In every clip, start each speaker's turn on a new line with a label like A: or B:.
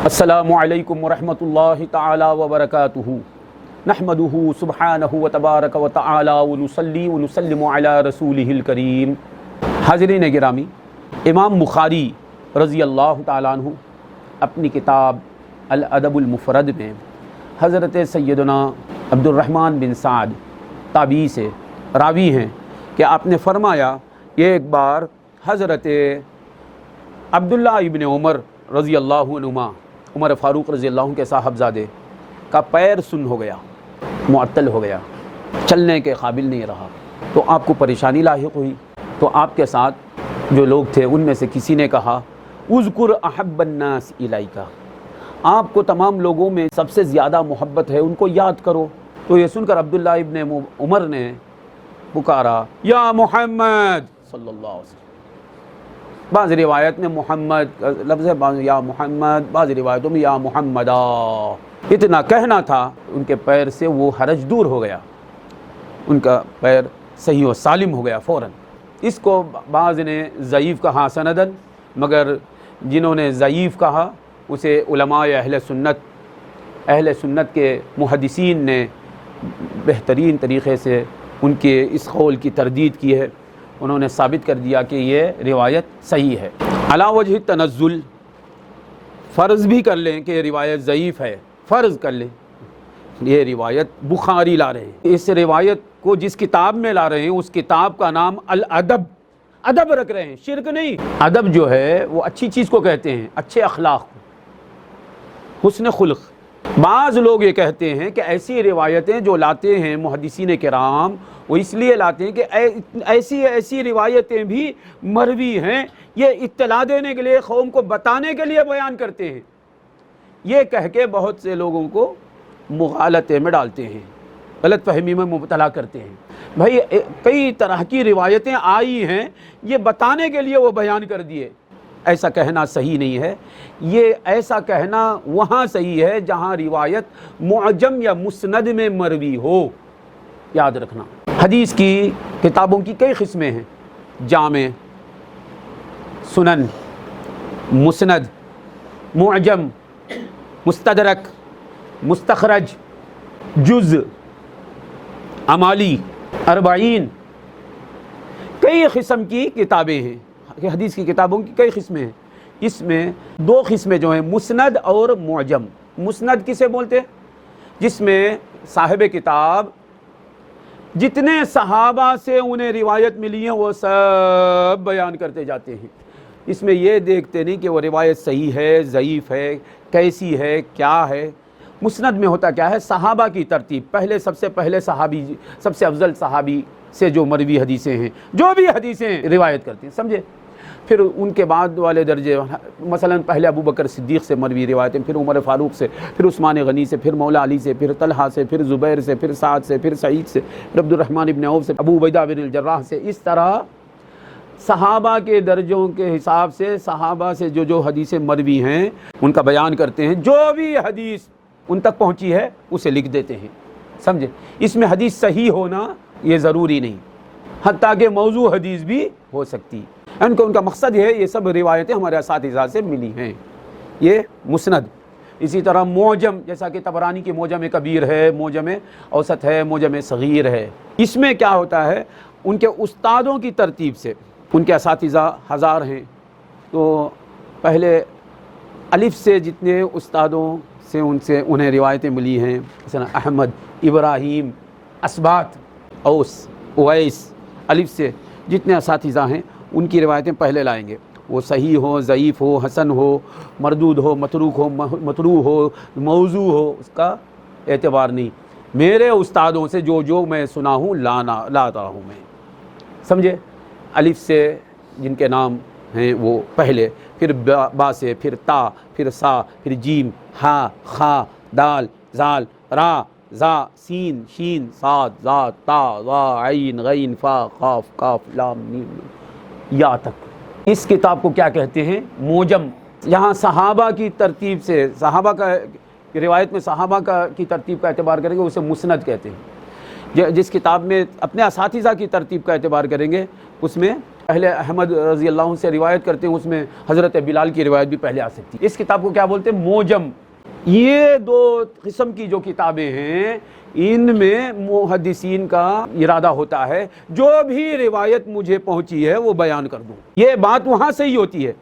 A: अस्सलामु अलैकुम वरहमतुल्लाहि ताला वबरकातुहू नहमदुहू सुब्हानहू व तबारक व तआला व नुसल्ली व नुसल्लिमु अला रसूलिहिल करीम। हाज़रीन गिरामी, इमाम बुखारी रज़ी अल्लाह ताला अन्हु अपनी किताब अल अदबुल मुफ़रद में हज़रत सैयदना अब्दुर्रहमान बिन साद ताबी से रावी हैं कि आपने फरमाया कि एक बार हज़रत अब्दुल्ला इब्न उमर रज़ी अल्लाहु अन्हुमा, उमर फ़ारूक रज़ी अल्लाह के साहबज़ादे का पैर सुन्न हो गया, मुअत्तल हो गया, चलने के काबिल नहीं रहा। तो आपको परेशानी लाहिक़ हुई। तो आपके साथ जो लोग थे उनमें से किसी ने कहा, उज़कुर अहब्बन्नास इलैका, आपको तमाम लोगों में सबसे ज़्यादा मोहब्बत है, उनको याद करो। तो ये सुनकर अब्दुल्ला इब्न उमर ने पुकारा, या मोहम्मद सल्लल्लाहु अलैहि वसल्लम। बाज़ रिवायत में मोहम्मद लफ्ज़ है, या मोहम्मद, बाज़ रिवायतों में या मोहम्मदा। इतना कहना था, उनके पैर से वो हरज दूर हो गया, उनका पैर सही व सालिम हो गया फ़ौरन। इसको बाज़ ने ज़ईफ़ कहा सनदन, मगर जिन्होंने ज़ईफ़ कहा उसे उलमाए अहले सुन्नत के मुहद्दिसीन ने बेहतरीन तरीक़े से उनके इस कौल की तरदीद की है। उन्होंने साबित कर दिया कि ये रिवायत सही है। अला वजह तनज़्ज़ुल, फ़र्ज़ भी कर लें कि रिवायत ज़ईफ़ है, फ़र्ज़ कर लें ये रिवायत बुखारी ला रहे हैं। इस रिवायत को जिस किताब में ला रहे हैं उस किताब का नाम अल अदब, अदब रख रहे हैं, शिर्क नहीं। अदब जो है वो अच्छी चीज़ को कहते हैं, अच्छे अखलाक, हुस्न खुल्क़। बाज़ लोग ये कहते हैं कि ऐसी रिवायतें जो लाते हैं मुहद्दिसीन किराम, वो इसलिए लाते हैं कि ऐसी रिवायतें भी मरवी हैं, ये इत्तला देने के लिए, कौम को बताने के लिए बयान करते हैं। ये कह के बहुत से लोगों को मुग़ालते में डालते हैं, गलत फहमी में मुब्तला करते हैं। भाई कई तरह की रिवायतें आई हैं, ये बताने के लिए वो बयान कर दिए। ऐसा कहना सही नहीं है। ये ऐसा कहना वहाँ सही है जहाँ रिवायत मुअज्जम या मुस्नद में मरवी हो। याद रखना, हदीस की किताबों की कई किस्में हैं, जामे, सुनन, मुस्नद, मुअज्जम, मुस्तदरक, मुस्तखरज, जुज़, अमाली, अरबाईन, कई किस्म की किताबें हैं। हदीस की किताबों की कई किस्में हैं। इसमें दो किस्में जो हैं, मुस्नद और मुअज्जम। मुस्नद किसे बोलते हैं? जिसमें साहिब किताब जितने सहाबा से उन्हें रिवायत मिली है वो सब बयान करते जाते हैं। इसमें ये देखते नहीं कि वो रिवायत सही है, ज़ईफ़ है, कैसी है, क्या है। मुस्नद में होता क्या है? सहाबा की तरतीब, पहले सबसे पहले सहाबी, सबसे अफजल सहाबी से जो मरवी हदीसें हैं, जो भी हदीसें रिवायत करती हैं, समझे। फिर उनके बाद वाले दर्जे, मसलन पहले अबू बकर सिद्दीक़ से मरवी रिवायतें, फिर उमर फ़ारूक से, फिर उस्मान गनी से, फिर मौला अली से, फिर तलहा से, फिर ज़ुबैर से, फिर साद से, फिर सईद से, फिर अब्दुर्रहमान इब्न औफ़ से, अबू उबैदा बिन जर्राह से। इस तरह सहाबा के दर्जों के हिसाब से सहाबा से जो हदीसें मरवी हैं उनका बयान करते हैं। जो भी हदीस उन तक पहुँची है उसे लिख देते हैं, समझे। इसमें हदीस सही होना ये ज़रूरी नहीं, हत्ता कि मौजू हदीस भी हो सकती। उनका मकसद है ये सब रिवायतें हमारे असातिज़ा से मिली हैं, ये मुस्नद। इसी तरह मोजम, जैसा कि तबरानी की मोजम कबीर है, मोजम औसत है, मोजम सग़ीर है। इसमें क्या होता है, उनके उस्तादों की तरतीब से, उनके असातिज़ा हज़ार हैं, तो पहले अलिफ से जितने उस्तादों से उन्हें रिवायतें मिली हैं, मसलन अहमद, इब्राहीम, असबात, औस, उवैस, अलिफ से जितने असातिज़ा हैं उनकी रिवायतें पहले लाएंगे। वो सही हो, ज़ईफ़ हो, हसन हो, मरदूद हो, मतरूक हो, मतरू हो, मौजू हो, उसका एतबार नहीं। मेरे उस्तादों से जो मैं सुना हूँ लाता हूँ मैं, समझे। अलिफ से जिनके नाम हैं वो पहले, फिर बा से, फिर ता, फिर सा, फिर जीम, हा, खा, दाल, जाल, रा, ज़ा, सीन, शीन, साद, ज़ा, ता, ज़ा, ऐन, गैन, फा, क़ाफ़, काफ़, लाम, मीम, या तक। इस किताब को क्या कहते हैं? मोजम। यहाँ सहाबा की तरतीब से, सहाबा का रिवायत में सहाबा की तरतीब का एतबार करेंगे उसे मुस्नद कहते हैं। जिस किताब में अपने असातिज़ा की तरतीब का एतबार करेंगे उसमें اہل احمد رضی اللہ عنہ سے روایت کرتے ہیں، اس میں حضرت بلال کی روایت بھی پہلے آ سکتی ہے۔ اس کتاب کو کیا بولتے ہیں؟ موجم۔ یہ دو قسم کی جو کتابیں ہیں ان میں محدثین کا ارادہ ہوتا ہے جو بھی روایت مجھے پہنچی ہے وہ بیان کر دوں۔ یہ بات وہاں سے ہی ہوتی ہے۔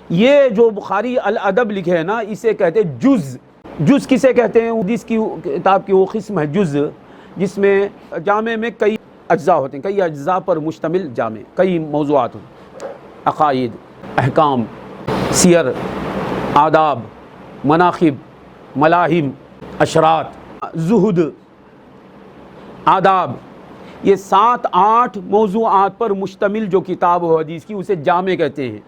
A: یہ جو بخاری الادب لکھے ہیں نا، اسے کہتے ہیں جز۔ جز کسے کہتے ہیں؟ حدیث کی کتاب کی وہ قسم ہے جز، جس میں جامع میں کئی اجزاء ہوتے ہیں، کئی اجزاء پر مشتمل جامع، کئی موضوعات ہیں، عقائد، احکام، سیر، آداب، مناقب، ملاحم، اشرات، زہد، آداب، یہ 7-8 موضوعات پر مشتمل جو کتاب و حدیث کی اسے جامع کہتے ہیں،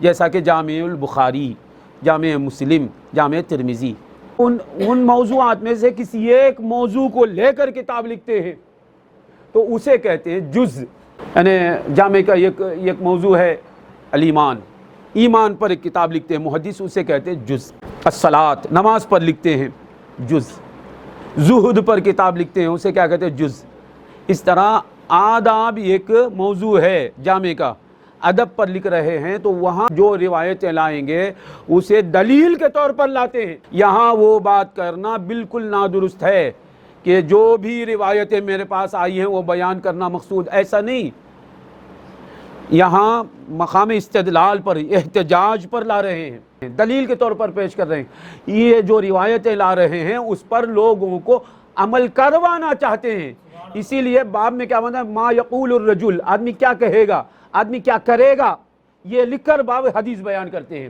A: جیسا کہ جامع البخاری، جامع مسلم، جامع ترمذی۔ ان موضوعات میں سے کسی ایک موضوع کو لے کر کتاب لکھتے ہیں تو اسے کہتے ہیں جز۔ یعنی جامع کا ایک موضوع ہے الایمان، ایمان پر ایک کتاب لکھتے ہیں محدث، اسے کہتے ہیں جز۔ الصلاۃ، نماز پر لکھتے ہیں جز۔ زہد پر کتاب لکھتے ہیں اسے کیا کہتے ہیں؟ جز۔ اس طرح آداب ایک موضوع ہے جامع کا، ادب پر لکھ رہے ہیں تو وہاں جو روایتیں لائیں گے اسے دلیل کے طور پر لاتے ہیں۔ یہاں وہ بات کرنا بالکل نادرست ہے کہ جو بھی روایتیں میرے پاس آئی ہیں وہ بیان کرنا مقصود، ایسا نہیں۔ یہاں مقام استدلال پر، احتجاج پر لا رہے ہیں، دلیل کے طور پر پیش کر رہے ہیں۔ یہ جو روایتیں لا رہے ہیں اس پر لوگوں کو عمل کروانا چاہتے ہیں۔ اسی لیے باب میں کیا بنتا ہے؟ ما یقول الرجل، آدمی کیا کہے گا، آدمی کیا کرے گا، یہ لکھ کر باب حدیث بیان کرتے ہیں۔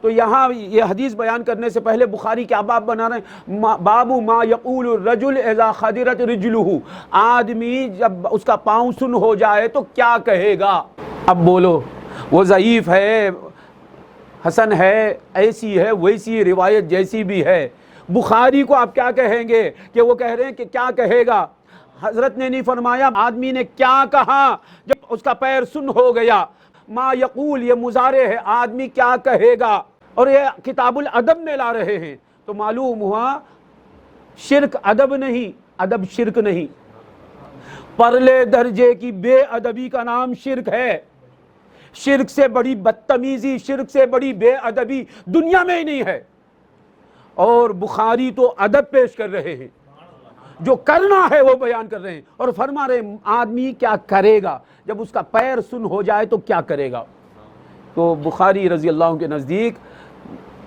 A: تو یہاں یہ حدیث بیان کرنے سے پہلے بخاری کیا باب بنا رہے ہیں؟ باب ما یقول الرجل اذا خدرت رجلہ، آدمی جب اس کا پاؤں سن ہو جائے تو کیا کہے گا۔ اب بولو، وہ ضعیف ہے، حسن ہے، ایسی ہے ویسی روایت جیسی بھی ہے، بخاری کو آپ کیا کہیں گے کہ وہ کہہ رہے ہیں کہ کیا کہے گا؟ حضرت نے نہیں فرمایا آدمی نے کیا کہا جب اس کا پیر سن ہو گیا۔ ما یقول یہ مضارع ہے، آدمی کیا کہے گا، اور یہ کتاب الادب میں لا رہے ہیں تو معلوم ہوا شرک ادب نہیں، ادب شرک نہیں۔ پرلے درجے کی بے ادبی کا نام شرک ہے۔ شرک سے بڑی بدتمیزی، شرک سے بڑی بے ادبی دنیا میں ہی نہیں ہے۔ اور بخاری تو ادب پیش کر رہے ہیں، جو کرنا ہے وہ بیان کر رہے ہیں، اور فرما رہے ہیں آدمی کیا کرے گا جب اس کا پیر سن ہو جائے تو کیا کرے گا۔ تو بخاری رضی اللہ عنہ کے نزدیک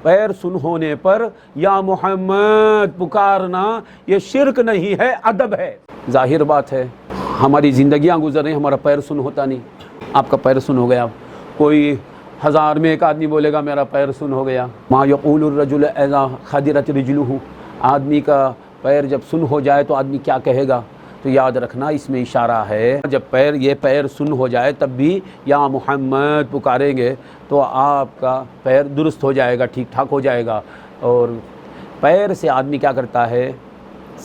A: پیر سن ہونے پر یا محمد پکارنا یہ شرک نہیں ہے، ادب ہے۔ ظاہر بات ہے ہماری زندگیاں گزر رہی ہیں، ہمارا پیر سن ہوتا نہیں۔ آپ کا پیر سن ہو گیا، کوئی 1000 میں ایک آدمی بولے گا میرا پیر سن ہو گیا۔ ما یقول الرجل اذا خدرت رجلہ، آدمی کا پیر جب سن ہو جائے تو آدمی کیا کہے گا۔ تو یاد رکھنا اس میں اشارہ ہے جب یہ پیر سن ہو جائے تب بھی یا محمد پکاریں گے تو آپ کا پیر درست ہو جائے گا، ٹھیک ٹھاک ہو جائے گا۔ اور پیر سے آدمی کیا کرتا ہے؟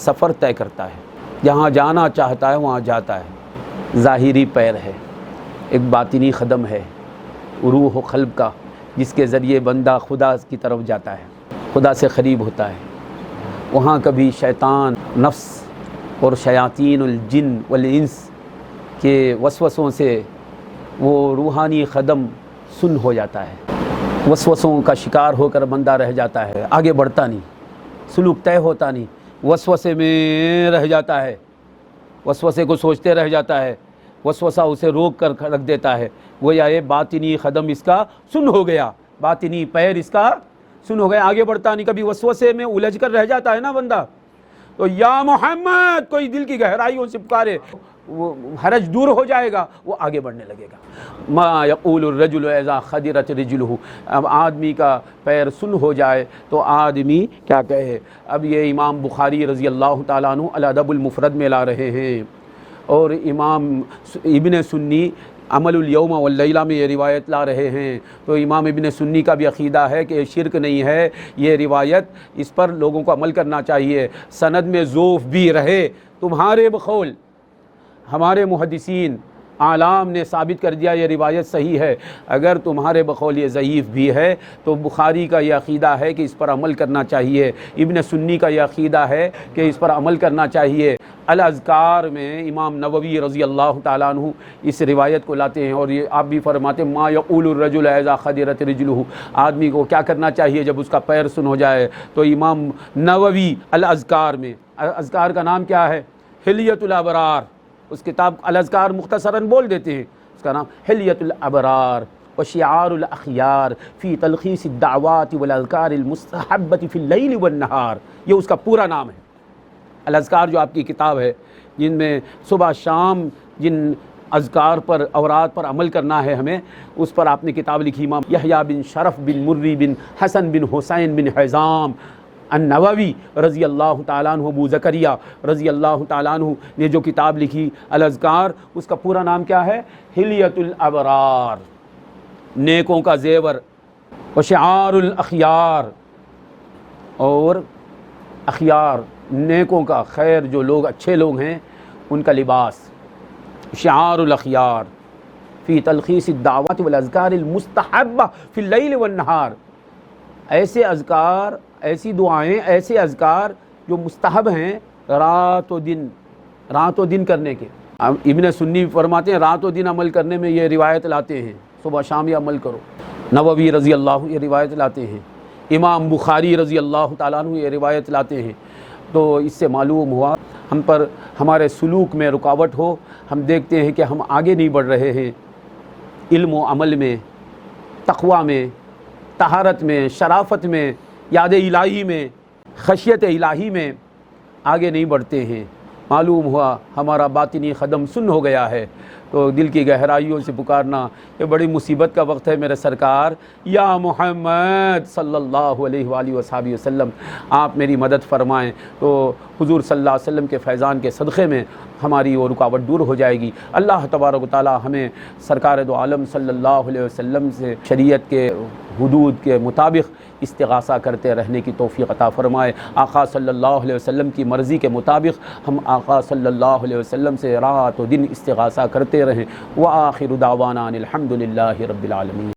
A: سفر طے کرتا ہے، جہاں جانا چاہتا ہے وہاں جاتا ہے۔ ظاہری پیر ہے، ایک باطنی قدم ہے، روح و قلب کا، جس کے ذریعے بندہ خدا کی طرف جاتا ہے، خدا سے قریب ہوتا ہے۔ وہاں کبھی شیطان، نفس اور شیاطین الجن والانس کے وسوسوں سے وہ روحانی قدم سن ہو جاتا ہے، وسوسوں کا شکار ہو کر بندہ رہ جاتا ہے، آگے بڑھتا نہیں، سلوک طے ہوتا نہیں، وسوسے میں رہ جاتا ہے، وسوسے کو سوچتے رہ جاتا ہے، وسوسہ اسے روک کر رکھ دیتا ہے۔ وہ یہ باطنی قدم اس کا سن ہو گیا، باطنی پیر اس کا سن ہو گیا، آگے بڑھتا نہیں، کبھی وسوسے میں الجھ کر رہ جاتا ہے نا بندہ، تو یا محمد کوئی دل کی گہرائیوں سے پکارے، وہ حرج دور ہو جائے گا، وہ آگے بڑھنے لگے گا۔ ما یقول الرجل اذا خدرت رجلہ، اب آدمی کا پیر سن ہو جائے تو آدمی کیا کہے۔ اب یہ امام بخاری رضی اللہ تعالیٰ عنہ الادب المفرد میں لا رہے ہیں، اور امام ابن سنی عمل الیوم واللیلہ میں یہ روایت لا رہے ہیں۔ تو امام ابن سنی کا بھی عقیدہ ہے کہ شرک نہیں ہے یہ روایت، اس پر لوگوں کو عمل کرنا چاہیے، سند میں ضعف بھی رہے تمہارے بقول، ہمارے محدثین आलाम ने साबित कर दिया ये रिवायत सही है। अगर तुम्हारे बकौल ये ज़ईफ़ भी है तो बुखारी का ये अक़ीदा है कि इस पर अमल करना चाहिए, इब्न सुन्नी का ये अक़ीदा है कि इस पर अमल करना चाहिए। अल अज़कार में इमाम नववी रज़ी अल्लाह ताला अन्हु इस रिवायत को लाते हैं और ये आप भी फरमाते हैं मा यक़ूलुर रजुल इज़ा ख़दिरत रिजलुहु, आदमी को क्या करना चाहिए जब उसका पैर सुन हो जाए। तो इमाम नववी अल अज़कार में, अज़कार का नाम क्या है? हिलियतुल अबरार। उस किताब अल अज़कार मुख्तसरन बोल देते हैं, उसका नाम हिलियतुल अबरार व शिआरुल अख़यार फ़ी तलख़ीस अद-दअवात वल अज़कार अल-मुस्तहब्बत फ़िल लैल वन नहार, ये उसका पूरा नाम है। अल अज़कार जो आपकी किताब है जिनमें सुबह शाम जिन अज़कार पर औरात पर अमल करना है हमें, उस पर आपने किताब लिखी। इमाम यहया बिन शरफ बिन मुर्री बिन हसन बिन हुसैन बिन हिज़ाम अन-नववी रज़ी अल्लाह ताला अन्हु, अबू ज़करिया रज़ी अल्लाह ताला अन्हु ने जो किताब लिखी अल अज़कार, उसका पूरा नाम क्या है? हिलियतुल अबरार, नेकों का ज़ेवर, व शिआरुल अख़यार, और अख़यार नेकों का, खैर जो लोग अच्छे लोग हैं उनका लिबास। शिआरुल अख़यार फ़ी तलख़ीस अद-दअवात वल अज़कार अल-मुस्तहब्बा फ़िल लैल वन नहार, ऐसे अज़कार, ऐसी दुआएं, ऐसे अज़कार जो मुस्तहब हैं रात व दिन करने के। इब्न सुन्नी फरमाते हैं रात व दिन अमल करने में ये रिवायत लाते हैं, सुबह शाम ये अमल करो। नववी रज़ी अल्लाह ये रिवायत लाते हैं। इमाम बुखारी रज़ी अल्लाह ताला अन्हु ये रिवायत लाते हैं। तो इससे मालूम हुआ हम पर हमारे सलूक में रुकावट हो, हम देखते हैं कि हम आगे नहीं बढ़ रहे हैं, इल्म व अमल में, तक़वा में, तहारत में, शराफत में, याद इलाही में, खशियत इलाही में आगे नहीं बढ़ते हैं। मालूम हुआ हमारा बातिनी क़दम सुन्न हो गया है। तो दिल की गहराइयों से पुकारना, ये बड़ी मुसीबत का वक्त है मेरे सरकार। या मोहम्मद सल्लल्लाहु अलैहि वसल्लम, आप मेरी मदद फरमाएँ तो हुज़ूर सल्लल्लाहु अलैहि वसल्लम के फैज़ान के सदक़े में हमारी वो रुकावट दूर हो जाएगी। अल्लाह तबारक व तआला हमें सरकार दो आलम सल्लल्लाहु अलैहि वसल्लम से शरीयत के हुदूद के मुताबिक इस्तिग़ासा करते रहने की तौफ़ीक़ अता फ़रमाए। आक़ा सल्लल्लाहु अलैहि वसल्लम की मर्ज़ी के मुताबिक हम आक़ा सल्लल्लाहु अलैहि वसल्लम से रात व दिन इस्तिग़ासा करते रहें। व आख़िरु दावाना अनिल हम्दुलिल्लाहि रब्बिल आलमीन।